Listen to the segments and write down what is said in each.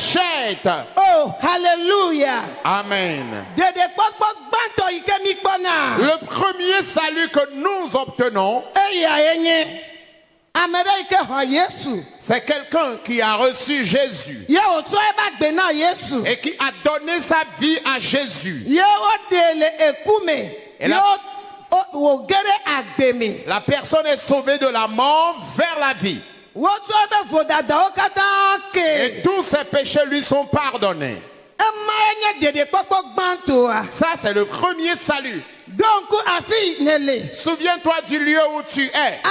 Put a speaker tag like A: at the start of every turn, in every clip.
A: rachète.
B: Oh, hallelujah.
A: Amen. Le premier salut que nous obtenons, c'est quelqu'un qui a reçu Jésus et qui a donné sa vie à Jésus. Et la personne est sauvée de la mort vers la vie. Et tous ses péchés lui sont pardonnés. Ça, c'est le premier salut. Souviens-toi du lieu où tu es.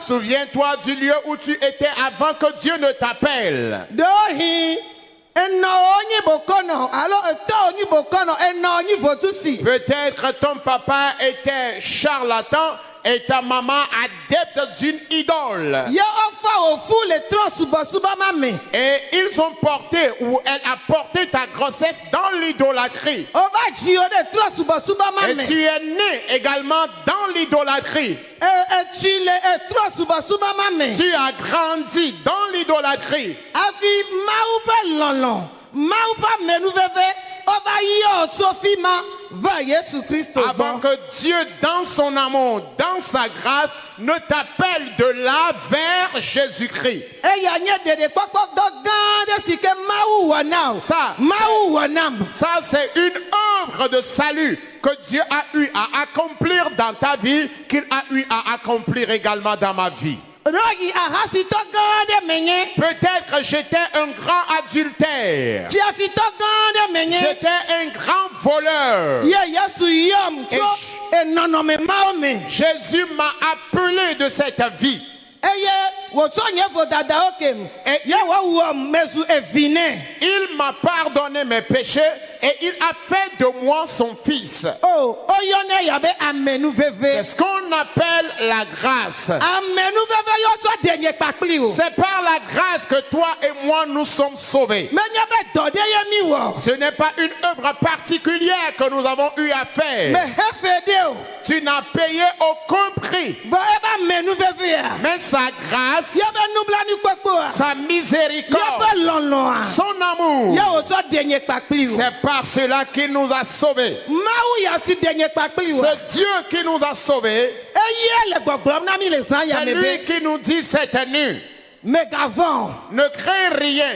A: Souviens-toi du lieu où tu étais avant que Dieu ne t'appelle. Peut-être ton papa était charlatan et ta maman adepte d'une idole. Et ils ont porté, ou elle a porté ta grossesse dans l'idolâtrie. Et tu es né également dans l'idolâtrie. Tu as grandi dans l'idolâtrie. Avant que Dieu, dans son amour, dans sa grâce, ne t'appelle de là vers Jésus-Christ. Ça c'est une œuvre de salut que Dieu a eu à accomplir dans ta vie, qu'il a eu à accomplir également dans ma vie. Peut-être j'étais un grand adultère. J'étais un grand voleur. Jésus m'a appelé de cette vie. Il m'a pardonné mes péchés et il a fait de moi son fils. C'est ce qu'on appelle la grâce. C'est par la grâce que toi et moi nous sommes sauvés. Ce n'est pas une œuvre particulière que nous avons eu à faire. Tu n'as payé aucun prix. Mais sa grâce, sa miséricorde, son amour, c'est par cela qu'il nous a sauvés. C'est Dieu qui nous a sauvés. C'est lui qui nous dit cette nuit: ne crains rien,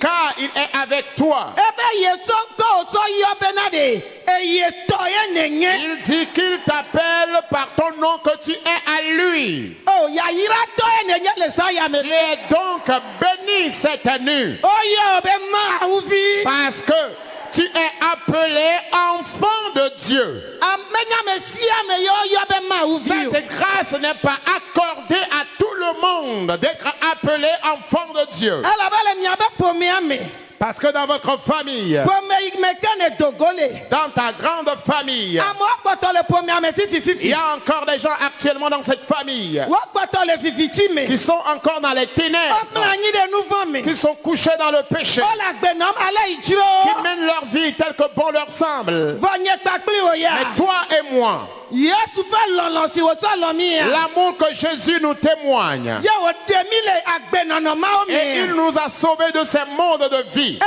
A: car il est avec toi. Il dit qu'il t'appelle par ton nom, que tu es à lui. Tu es donc béni cette nuit, parce que tu es appelé enfant de Dieu. Cette grâce n'est pas accordée à tout le monde d'être appelé enfant de Dieu. Parce que dans votre famille, dans ta grande famille, il y a encore des gens actuellement dans cette famille qui sont encore dans les ténèbres, qui sont couchés dans le péché, qui mènent leur vie telle que bon leur semble. Mais toi et moi, l'amour que Jésus nous témoigne, et il nous a sauvés de ce monde de vie. Il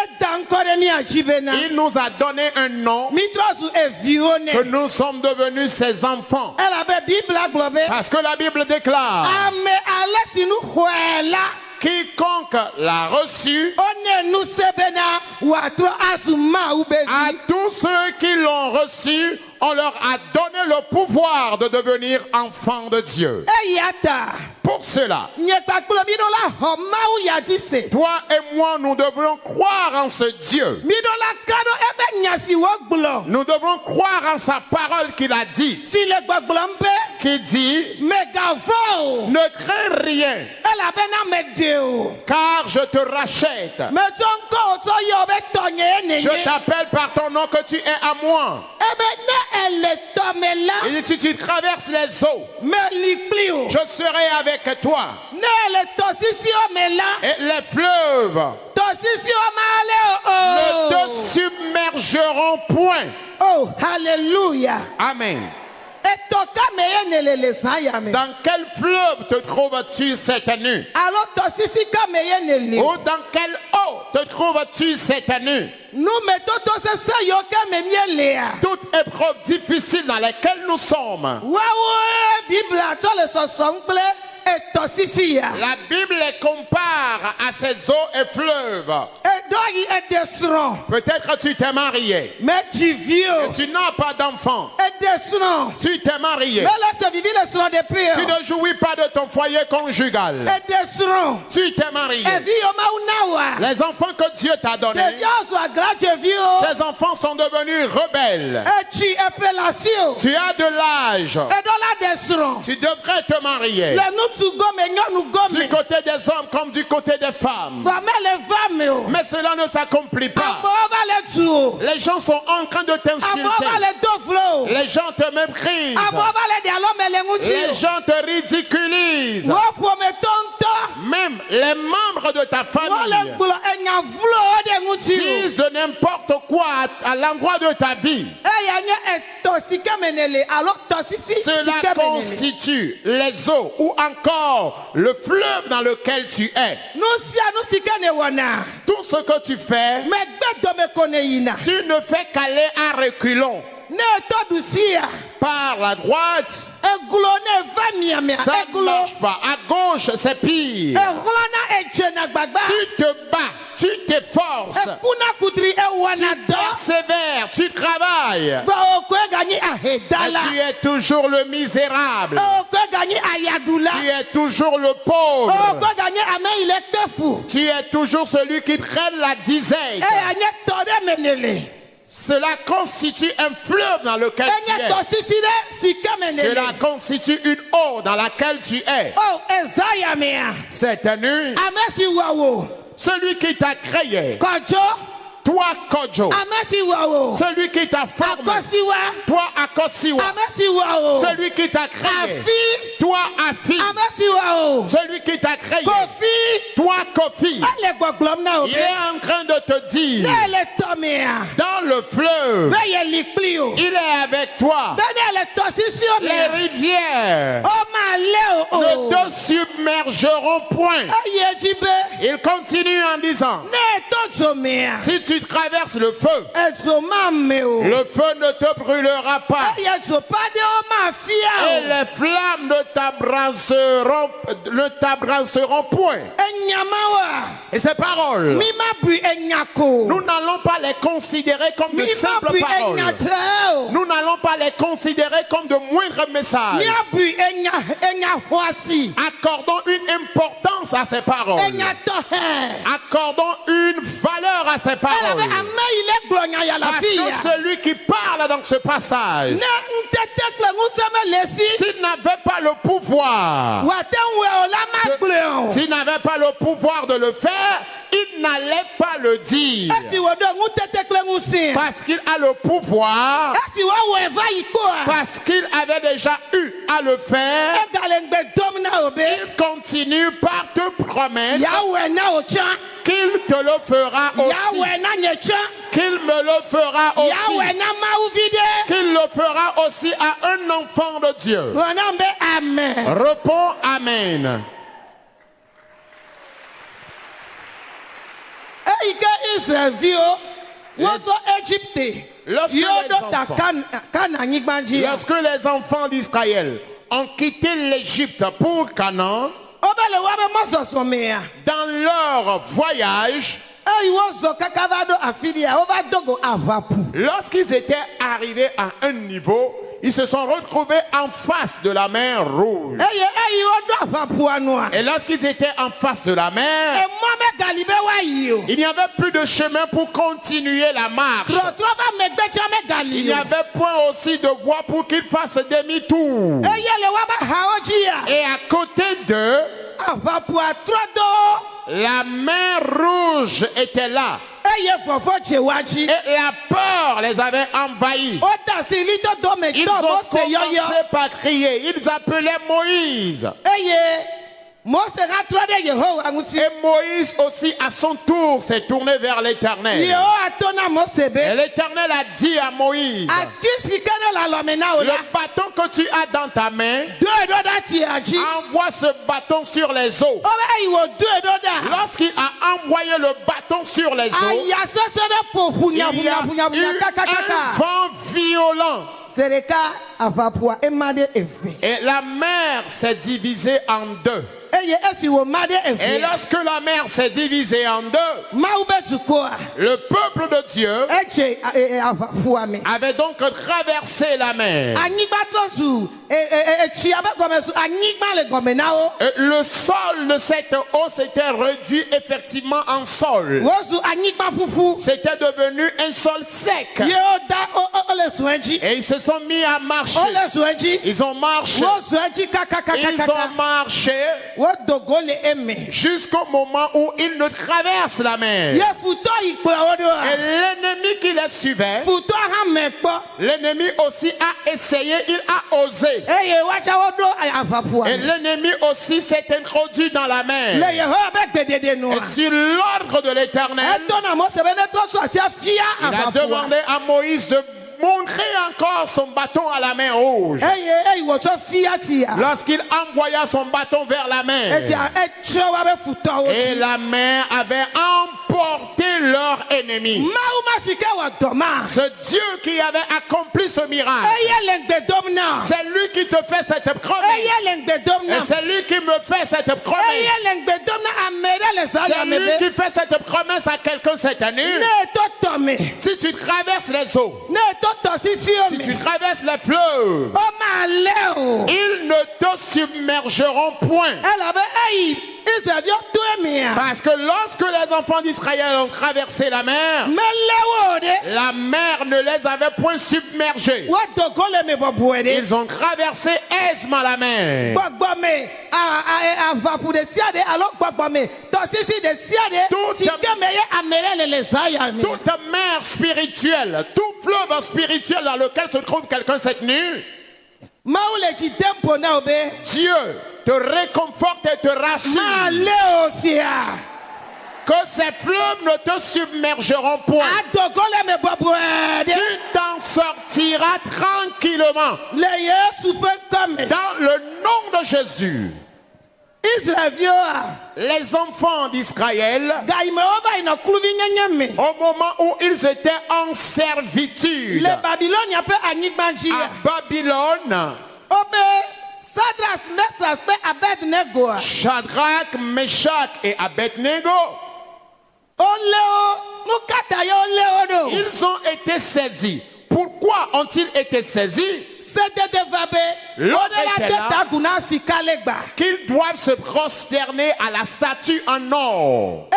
A: nous a donné un nom, que nous sommes devenus ses enfants. Parce que la Bible déclare: quiconque l'a reçu, à tous ceux qui l'ont reçu, on leur a donné le pouvoir de devenir enfants de Dieu. Pour cela, toi et moi, nous devrons croire en ce Dieu. Nous devrons croire en sa parole qu'il a dit, qui dit: ne crains rien, car je te rachète. Je t'appelle par ton nom, que tu es à moi. Il dit: si tu traverses les eaux, je serai avec toi. Et les fleuves ne te submergeront point.
B: Oh, hallelujah.
A: Amen. Dans quel fleuve te trouves-tu cette nuit? Ou dans quelle eau te trouves-tu cette nuit? Toute épreuve difficile dans laquelle nous sommes. La Bible les compare à ces eaux et fleuves. Peut-être tu t'es marié. Et tu n'as pas d'enfant. Tu t'es marié. Tu ne jouis pas de ton foyer conjugal. Tu t'es marié. Les enfants que Dieu t'a donnés, ces enfants sont devenus rebelles. Tu as de l'âge. Tu devrais te marier. Du côté des hommes comme du côté des femmes. Mais cela ne s'accomplit pas. Les gens sont en train de t'insulter. Les gens te méprisent. Les gens te ridiculisent. Même les membres de ta famille disent de n'importe quoi à l'endroit de ta vie. Cela constitue les eaux ou encore le fleuve dans lequel tu es. Tout ce que tu fais, tu ne fais qu'aller à reculons. Par la droite, ça ne marche pas. À gauche, c'est pire. Tu te bats, tu t'efforces, tu persévères, tu travailles. Et tu es toujours le misérable. Tu es toujours le pauvre. Tu es toujours celui qui traîne la disette. Cela constitue un fleuve dans lequel tu es. Cela constitue une eau dans laquelle tu es. Cette nuit, celui qui t'a créé, toi Kojo, celui qui t'a formé, toi Akosiwa, celui qui t'a créé, toi Afi, celui qui t'a créé, toi Kofi, il est en train de te dire, dans le fleuve, il est avec toi. Les rivières ne te submergeront point. Il continue en disant, si tu traverses le feu, le feu ne te brûlera pas. Et les flammes ne t'abraseront point. Et ces paroles, nous n'allons pas les considérer comme de simples paroles. Nous n'allons pas les considérer comme de moindres messages. Accordons une importance à ces paroles. Accordons une valeur à ces paroles. Parce que celui qui parle dans ce passage, s'il n'avait pas le pouvoir, s'il n'avait pas le pouvoir de le faire, il n'allait pas le dire. Parce qu'il a le pouvoir, parce qu'il avait déjà eu à le faire, il continue par te promettre qu'il te le fera aussi, qu'il me le fera aussi, qu'il le fera aussi à un enfant de Dieu. Réponds Amen. Lorsque les enfants d'Israël ont quitté l'Égypte pour Canaan, dans leur voyage, lorsqu'ils étaient arrivés à un niveau, ils se sont retrouvés en face de la mer Rouge. Et lorsqu'ils étaient en face de la mer, il n'y avait plus de chemin pour continuer la marche. Il n'y avait point aussi de voie pour qu'ils fassent demi-tour. Et à côté d'eux, la mer Rouge était là. Et la peur les avait envahis. Ils ont commencé par crier. Ils appelaient Moïse. Et Moïse aussi à son tour s'est tourné vers l'Éternel. Et l'Éternel a dit à Moïse, le bâton que tu as dans ta main, envoie ce bâton sur les eaux. Lorsqu'il a envoyé le bâton sur les eaux, il y a eu un vent violent. Et la mer s'est divisée en deux. Et lorsque la mer s'est divisée en deux, le peuple de Dieu avait donc traversé la mer. Le sol de cette eau s'était réduit effectivement en sol. C'était devenu un sol sec. Et ils se sont mis à marcher. Ils ont marché. Ils ont marché jusqu'au moment où ils ne traversent la mer. Et l'ennemi qui les suivait, l'ennemi aussi a essayé, il a osé. Et l'ennemi aussi s'est introduit dans la mer. Et sur l'ordre de l'Éternel, il a demandé à Moïse de montrer encore son bâton à la main rouge. Lorsqu'il envoya son bâton vers la mer, et la mer avait emporté leur ennemi. Ce Dieu qui avait accompli ce miracle, c'est lui qui te fait cette promesse. Et c'est lui qui me fait cette promesse. C'est lui qui fait cette promesse à quelqu'un cette année. Si tu traverses les eaux, si tu traverses les fleuves, ils ne te submergeront point. Parce que lorsque les enfants d'Israël ont traversé la mer ne les avait point submergés. Ils ont traversé aisément la mer. Toute mer spirituelle, tout fleuve spirituel dans lequel se trouve quelqu'un cette nuit, Dieu te réconforte et te rassure que ces fleuves ne te submergeront point. Tu t'en sortiras tranquillement dans le nom de Jésus. Les enfants d'Israël, au moment où ils étaient en servitude à Babylone, Shadrach, Meshach et Abednego, ils ont été saisis. Pourquoi ont-ils été saisis? L'autre était là qu'ils doivent se prosterner à la statue en or.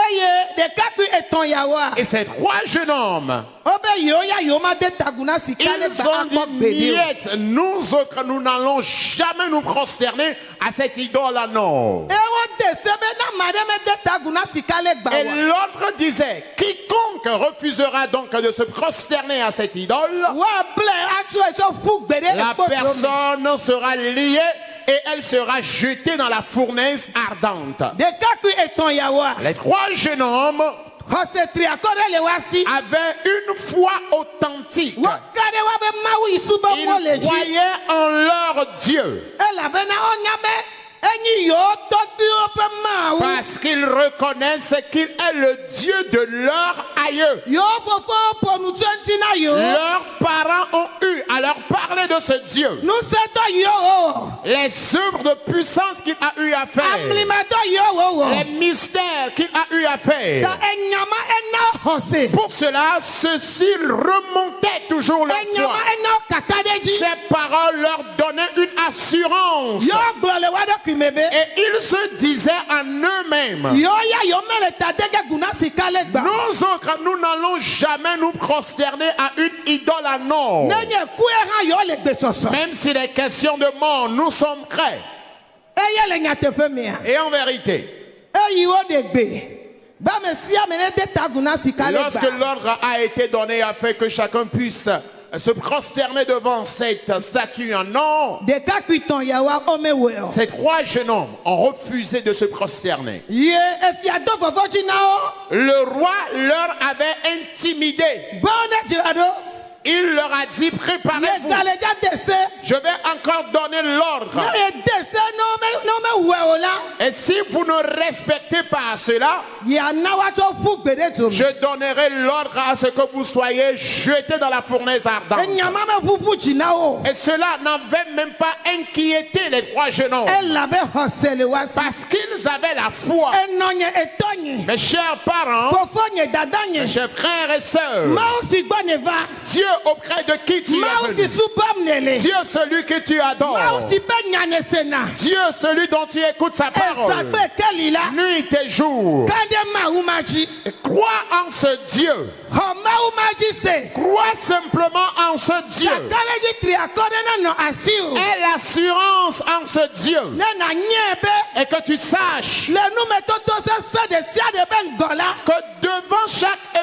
A: Et ces trois jeunes hommes, ils ont dit, miette, nous autres, nous n'allons jamais nous prosterner à cette idole en or. Et l'autre disait, quiconque refusera donc de se prosterner à cette idole, la personne sera liée et elle sera jetée dans la fournaise ardente. Les trois jeunes hommes avaient une foi authentique. Ils croyaient en leur Dieu. Parce qu'ils reconnaissent qu'il est le Dieu de leur aïeux. Leurs parents ont eu à leur parler de ce Dieu. Les œuvres de puissance qu'il a eu à faire. Les mystères qu'il a eu à faire. Pour cela, ceux-ci remontaient toujours leur foi. Ces paroles leur donnaient une assurance. Et ils se disaient en eux-mêmes, nous autres, nous n'allons jamais nous prosterner à une idole en or. Même s'il est question de mort, nous sommes prêts. Et en vérité, lorsque l'ordre a été donné afin que chacun puisse se prosterner devant cette statue. Non. Ces 3 jeunes hommes ont refusé de se prosterner. Le roi leur avait intimidé. Il leur a dit, préparez-vous. Je vais encore donner l'ordre. Et si vous ne respectez pas cela, je donnerai l'ordre à ce que vous soyez jetés dans la fournaise ardente. Et cela n'avait même pas inquiété les 3 jeunes hommes. Parce qu'ils avaient la foi. Mes chers parents, mes chers frères et sœurs, Dieu auprès de qui tu es venu. Dieu celui que tu adores. Dieu celui dont tu écoutes sa parole. Nuit et jour. Crois en ce Dieu. Crois simplement en ce Dieu. Et l'assurance en ce Dieu. Et que tu saches que devant chaque